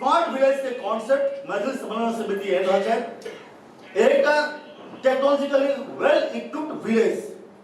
Smart village के concept Maithil समन्वय समिति एहन रह छै एकटा टेक्नोलॉजिकली वेल इक्विप्ड विलेज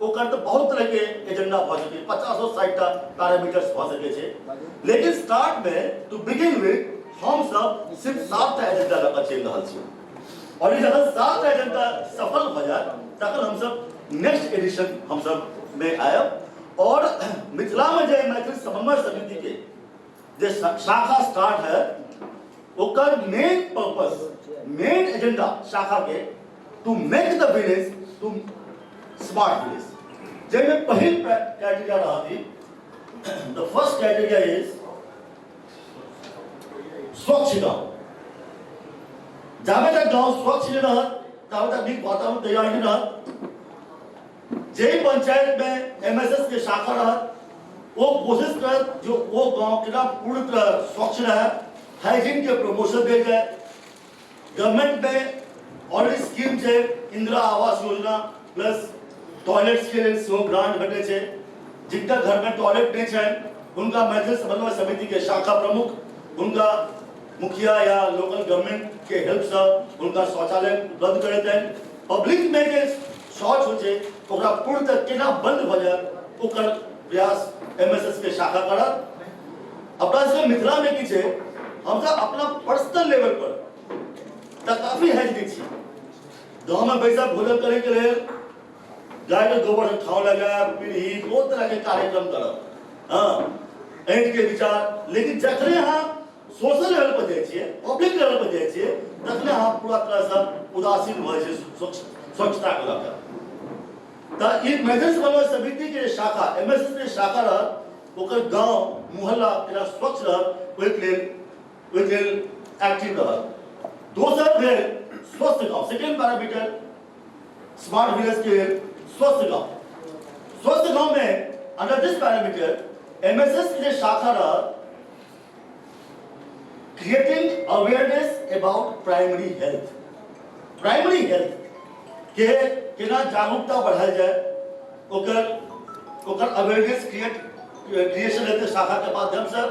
ओकर तो बहुत तरह के एजेंडा भ सके 50-60 टा पैरामीटर्स भ सके छै, लेकिन स्टार्ट में टू बिगिन विथ हम सब सिर्फ 7 टा एजेंडा लगा चल रहल छी और ये जब 7 टा एजेंडा सफल भ जाए तखन हम सब नेक्स्ट एडिशन हम सब में आयब और मिथिला में जो मैथिल समन्वय समिति के जो शाखा स्टार्ट है ओकर मेन पर्पस मेन एजेंडा शाखा के to make the village to smart village, जिसमें पहली क्राइटेरिया रहा थी द फर्स्ट क्राइटेरिया इज स्वच्छ गांव। जावे तक गांव स्वच्छ नहीं रहा तब तक नीक वातावरण तैयार नहीं रहा। जे पंचायत में एमएसएस के शाखा रहा वो कोशिश कर जो वो गांव के पूर्ण तरह स्वच्छ रहा, हाइजीन के प्रमोशन दे जाए। गवर्नमेंट में ऑलरेडी स्कीम है इंदिरा आवास योजना प्लस टॉयलेट्स के लिए ग्रांट घटे छे, जिनका घर में टॉयलेट नहीं है उनका मैथिल समन्वय समिति के शाखा प्रमुख उनका मुखिया या लोकल गवर्नमेंट के हेल्प से उनका शौचालय उपलब्ध करते हैं। पब्लिक में जो शौच हो छे ओकरा पूर्णतः केना बंद भ जाए ओकर प्रयास एमएसएस के शाखा करत। अपना से मिथिला में की छे हम सब अपना पर्सनल लेवल पर त काफी हेल्दी छी। गांव में बैसा भोजन करे के लिए गाय के गोबर से ठाव लगा पीढ़ी बहुत तरह के कार्यक्रम करब, हाँ एंड के विचार, लेकिन जखने हाँ सोशल लेवल पर जाए छिए पब्लिक लेवल पर जाए छिए तखने हाँ पूरा तरह से उदासीन भ जाए स्वच्छता को लेकर। त ई मैथिल समन्वय समिति के शाखा एमएसएस के शाखा रह ओकर गांव मोहल्ला केना स्वच्छ रह ओइ लेल एक्टिव रह। दोसर भेल स्वस्थ गांव, सेकेंड पैरामीटर स्मार्ट विलेज के स्वस्थ गांव। स्वस्थ गांव में अंडर दिस पैरामीटर एमएसएस की शाखा रहा creating awareness about primary health. Primary health के केना जागरूकता बढ़ाई जाए ओकर अवेयरनेस क्रिएशन हेतु शाखा के माध्यम से।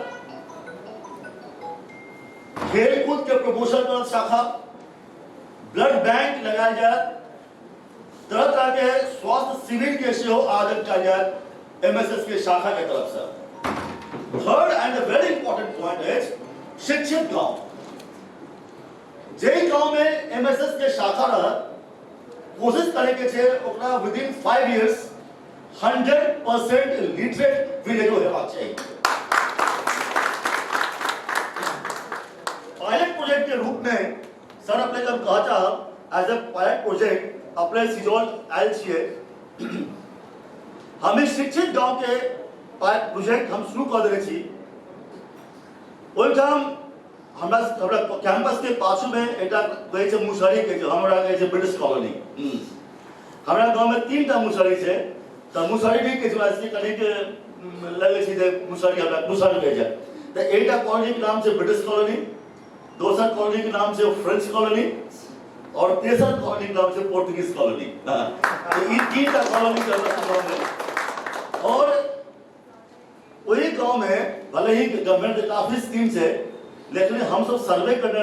खेल कूद के प्रमोशन करत शाखा, ब्लड बैंक लगाया जाए, तरह तरह के स्वास्थ्य शिविर के सेहो आयोजन किया जाए एमएसएस के शाखा के तरफ से। Third and very important point is शिक्षित गांव। जे गांव में एमएसएस के शाखा रह कोशिश करे के छे ओकरा विदिन 5 इयर्स 100% लिटरेट विलेज हेबाक चाहिए। पायलट प्रोजेक्ट के रूप में सर अपने जब कहा था एज ए पायलट प्रोजेक्ट अपने सिजौल आयल छिए हम शिक्षित गांव के पायलट प्रोजेक्ट हम शुरू कर देने छी। ओइठाम हमरा कैंपस के पाछू में एटा कहे छै मुसहरी के हमरा कहे छै ब्रिटिश कॉलोनी। हमरा गांव में 3 टा मुसहरी छै त मुसहरी भी के वास्ते कनी के लगे छै जे मुसहरी हमरा मुसहरी कहे छै। त एकटा कॉलोनी के नाम छै ब्रिटिश कॉलोनी, दूसरा कॉलोनी के नाम छै फ्रेंच कॉलोनी और तीसरा कॉलोनी के नाम छै पोर्तुगीज कॉलोनी। तो ये 3 टा कॉलोनी के गांव में और वही गांव में भले ही गवर्नमेंट के काफी स्कीम्स है लेकिन हम सब सर्वे करने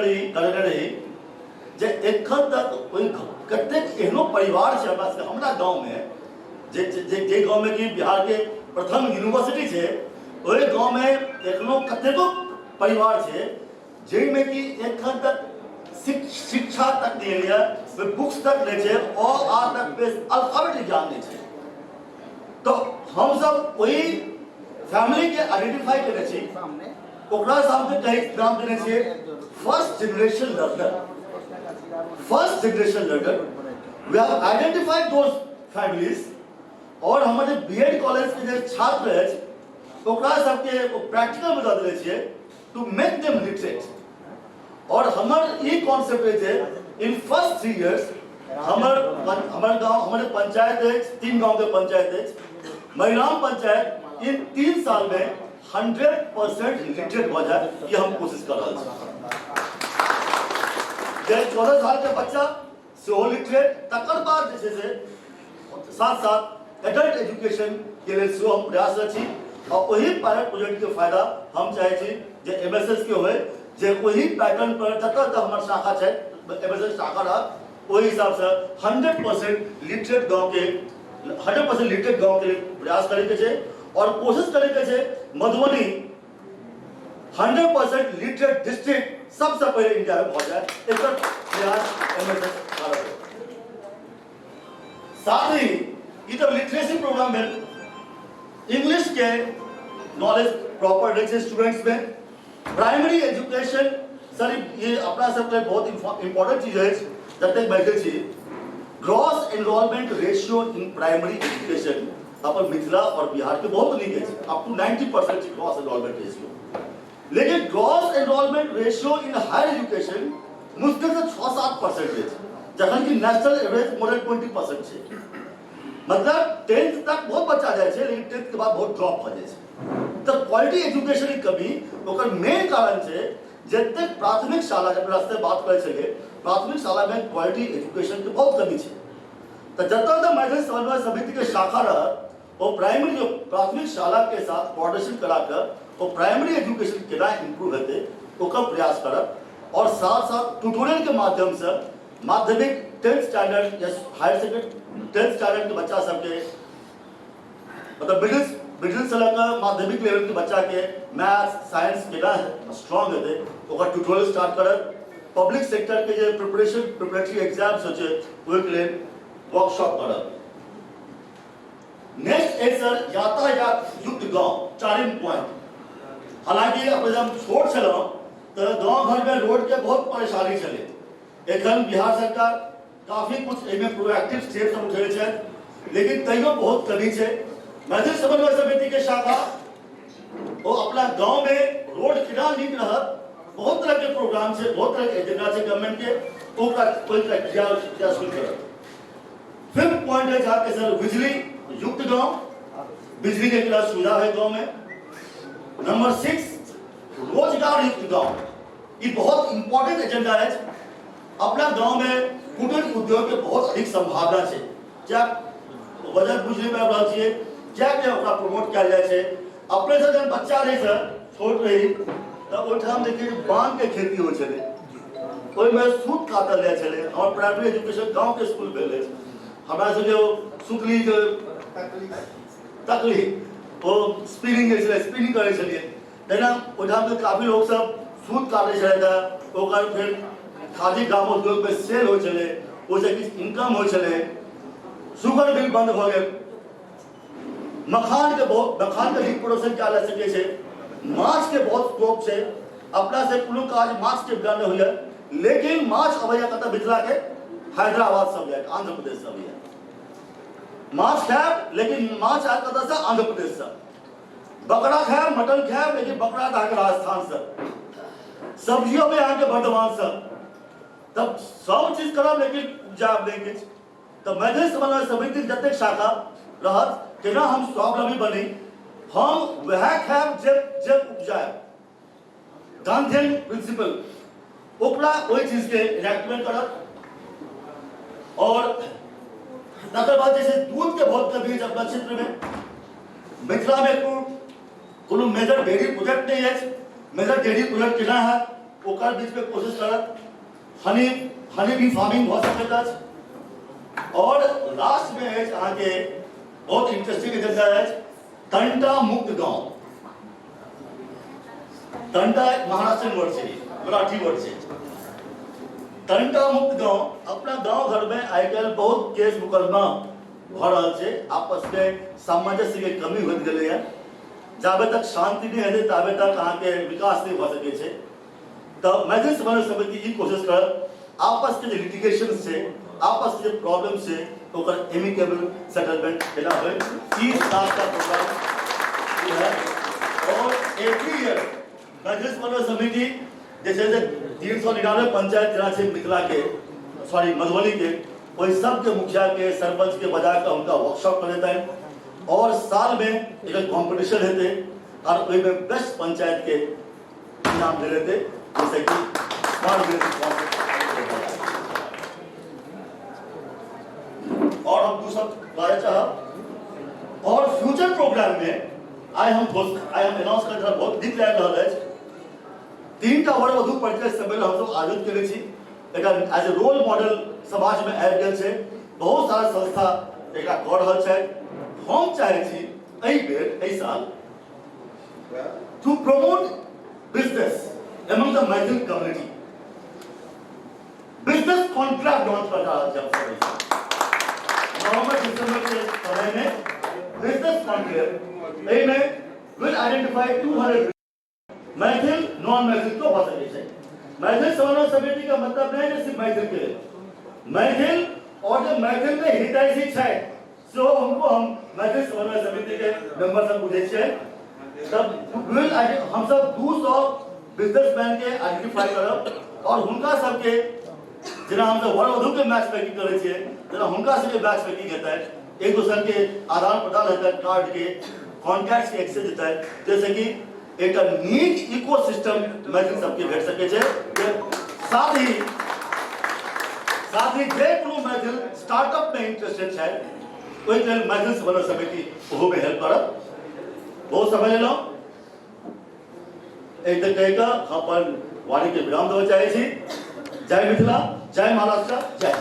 रही जे एखन तक कोई कतेक एहनो परिवार छै हमरा गांव में जे गांव में कि बिहार के प्रथम यूनिवर्सिटी छै ओहि गांव में एखनो कतेको परिवार छै जेमे कि एखन तक शिक्षा तक नहीं लिया, बुक्स तक नहीं छै और आ तक बेस अल्फाबेट ज्ञान नहीं छै। तो हम सब वही फैमिली के आइडेंटिफाई करे छी ओकरा सामने कहीं नाम देने चाहिए first generation learner. First generation learner we have identified those families और हमारे बीएड कॉलेज के जो छात्र है ओकरा सबके प्रैक्टिकल बता देने चाहिए टू मेक देम लिटरेट। और हमार ये कॉन्सेप्ट है इन फर्स्ट 3 इयर्स हमारे गांव हमारे पंचायत है 3 गांव के पंचायत है महिलाम पंचायत इन 3 साल में 100% लिटरेट हो जाए ये हम कोशिश कर रहे हैं। 14 साल के बच्चा से लिटरेट तकर बाद जैसे साथ साथ एडल्ट एजुकेशन के लिए से हम प्रयास रही और वही पायलट प्रोजेक्ट के फायदा हम चाहे जे एमएसएस के होए जे वही पैटर्न पर जतऽ तक हमर शाखा छै एमएसएस शाखा रहा वही हिसाब से 100% लिटरेट गांव के 100% लिटरेट गांव के लिए प्रयास करे के छै और कोशिश करे के छै मधुबनी 100% लिटरेट डिस्ट्रिक्ट सबसे पहले इंडिया में हो जाए, एक प्रयास एमएसएस भारत। साथ ही ये जब लिटरेसी प्रोग्राम में इंग्लिश के नॉलेज प्रॉपर रहे थे स्टूडेंट्स में, प्राइमरी एजुकेशन सर ये अपना सबके बहुत इंपॉर्टेंट चीज है जब तक बैठे छी gross enrolment ratio in primary education अपन मिथिला और बिहार के बहुत नीक है, up to 90% gross enrolment ratio, लेकिन gross enrolment ratio in higher education मुश्किल से 6-7% है, जखन कि नेशनल एवरेज मोर देन 20% है। मतलब 10th तक बहुत बच्चा जाए छे लेकिन 10th के बाद बहुत ड्रॉप हो जाए छे। तो क्वालिटी एजुकेशन की कमी ओकर मेन कारण छे जते प्राथमिक शाला जब रास्ते बात करे छे प्राथमिक शाला में क्वालिटी एजुकेशन के बहुत कमी छे। तो जतऽ तक मैथिली समन्वय समिति के शाखा रह वो प्राइमरी जो प्राथमिक शाला के साथ कोऑर्डिनेशन कराकर वो प्राइमरी एजुकेशन केना इंप्रूव हेते ओकर प्रयास करब और साथ साथ ट्यूटोरियल के माध्यम से माध्यमिक 10th स्टैंडर्ड या हायर सेकेंडरी 10th स्टैंडर्ड के बच्चा सबके मतलब मिडिल से लेकर माध्यमिक लेवल के बच्चा के मैथ्स साइंस केना स्ट्रांग हेते ओकर ट्यूटोरियल स्टार्ट करब। पब्लिक सेक्टर के जे प्रिपरेटरी एग्जाम्स हो छे ओहि के लिए वर्कशॉप करब। नेक्स्ट है सर यातायात युक्त गांव चारिम पॉइंट। हालांकि अब जब छोट छलौ तो गांव घर में रोड के बहुत परेशानी चले, एखन बिहार सरकार काफी कुछ एमे प्रोएक्टिव स्टेप सब उठेले छै लेकिन तैयो बहुत कमी छै। मैथिली समन्वय समिति के शाखा वो अपना गांव में रोड केना नीक रहत बहुत तरह के प्रोग्राम से बहुत तरह के एजेंडा से गवर्नमेंट के ओकरा कोई प्रक्रिया शुरू करत। फिफ्थ पॉइंट है जहाँ के सर बिजली युक्त गांव, बिजली के केना सुविधा है गांव में। नंबर 6 रोजगार युक्त गांव, ये बहुत इंपॉर्टेंट एजेंडा है। अपना गांव में कुटीर उद्योग के बहुत अधिक संभावना है, क्या वजह बुझले में रहल छियै क्या क्या ओकरा प्रमोट कयल जाय छै। अपने से जब बच्चा रही सर छोट रही तब ओठाम देखिए बांग के खेती हो छले, ओइ में सूत काटल जाय छले। और प्राइमरी एजुकेशन गांव के स्कूल भेल है, हमरा से जो सुतली जो तकली वो स्पिनिंग छले स्पिनिंग करे छलिए तेना ओठाम के काफी लोग सब सूत काटे छले था ओकर फिर खादी ग्रामोद्योग में सेल हो चले ओसे किछ इनकम हो चले। शुगर मिल बंद हो गए, मखान के नीक प्रोडक्शन क्या ले सके छे, माछ के बहुत स्कोप छे। अपना से कुल काज माछ के ज्ञान होइए लेकिन माछ अबैया कत मिथिला के हैदराबाद सब जाए आंध्र प्रदेश सब है माछ खाएब लेकिन माछ आ कत से आंध्र प्रदेश से। बकरा खाएब मटन खाएब लेकिन बकरा आ के राजस्थान से। सब्जियों में यहाँ के बर्धमान से। तब सब चीज करब लेकिन उपजाब नहीं किछ। तो मैथिली समन्वय समिति जतेक शाखा रहत केना हम स्वावलंबी बनी, हम वह खाएब जे उपजाएब, गांधीयन प्रिंसिपल ओकरा ओहि चीज के इनेक्टमेंट करत। और तकर बाद जैसे दूध के बहुत कमी है अपना क्षेत्र में, मिथिला में कोनो मेजर डेयरी प्रोजेक्ट नहीं है, मेजर डेयरी प्रोजेक्ट केना है ओकर बीच में कोशिश करत। हनी भी फार्मिंग हो सकता है। और लास्ट में है अहाँ के बहुत इंटरेस्टिंग एजेंडा है तंटा मुक्त गांव। तंटा महाराष्ट्र वर्ड से मराठी वर्ड से तंटा मुक्त गांव। अपना गांव घर में आजकल बहुत केस मुकदमा भ रहा है, आपस में सामंजस्य के कमी हो गई है। जाबे तक शांति नहीं है ताबे तक अहाँ के विकास नहीं हो सके छे। तो मैथिली समन्वय समिति ई कोशिश कर आपस के लिटिगेशन से आपस के प्रॉब्लम से ओकर एमिकेबल सेटलमेंट केना होय ई साथ का प्रोग्राम है। और एवरी ईयर मैथिली समन्वय समिति जैसे 399 पंचायत जिला से मिथिला के मधुबनी के वही सब के मुखिया के सरपंच के बजा कर उनका वर्कशॉप कर देता है। और साल में एक कंपटीशन रहते और वही में बेस्ट पंचायत के इनाम दे देते जैसे कि स्मार्ट विलेज। और हम दूसरा बारे चाह और फ्यूचर प्रोग्राम में आई हम अनाउंस कर बहुत दिख रहा है तीनटा वरवधु परिचय सम्मेलन हम सब आयोजित केले छी। एटा एज ए रोल मॉडल समाज में आबि गेल छै। बहुत सारा संस्था एकरा कऽ रहल छै। हम चाहै छी एहि बेर एहि साल to promote business among the Maithil community. Business contract launch कर रहा है जब नवंबर दिसंबर के समय में बिजनेस कॉन्ट्रैक्ट में will identify 200 Maithil non Maithil क्यों हो सके छै। मैथिल समन्वय समिति का मतलब नहीं है सिर्फ मैथिल के मैथिल और जो मैथिल में हितैषी है सो हमको हम मैथिल समन्वय समिति के मेंबर सब बुझे छै। तब विल हम सब 200 बिजनेसमैन के आइडेंटिफाई करब और हुनका सबके जेना हम सब वरवधु के मैच मेकिंग करे छियै जेना हुनका सबके मैच मेकिंग हेतै। एक दूसरे के आदान प्रदान हेतै, कार्ड के कॉन्टैक्ट्स के एक्सचेंज हेतै, जैसे कि एक नीक इकोसिस्टम मैथिल सबके भेट सके छै। साथ ही जे कोनो मैथिल स्टार्टअप में इंटरेस्टेड है ओहि के मैथिल समन्वय समिति ओहो में हेल्प करत। बहुत समय लेलहुँ। एक तक कहिकऽ अपन वाणी के विराम देबऽ चाहै छी। जय मिथिला, जय महाराष्ट्र, जय